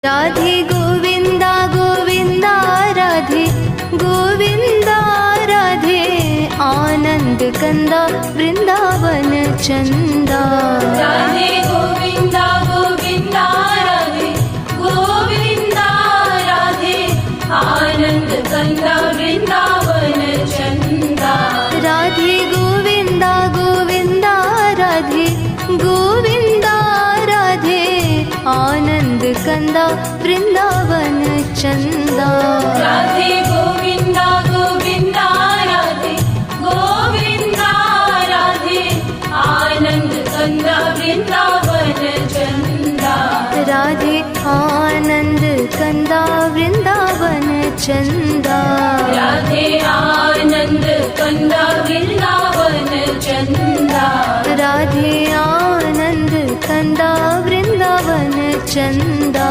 राधे गोविंदा गोविंदा राधे गोविंदा राधे आनंद कंदा वृंदावन चंदा। राधे गोविंदा गोविंदा राधे गोविंदा राधे आनंद कंदा वृंदावन चंदा। राधे गोविंदा गोविंदा राधे गोविंदा राधे आनंद कंदा वृंदावन चंदा। राधे गोविंदा गोविंदा राधे गोविंदा राधे आनंद कंदा वृंदावन चंदा। राधे आनंद कंदा वृंदावन चंदा। राधे आनंद कंदा वृंदावन चंदा। राधे आनंद कंदा वृंदावन चंदा।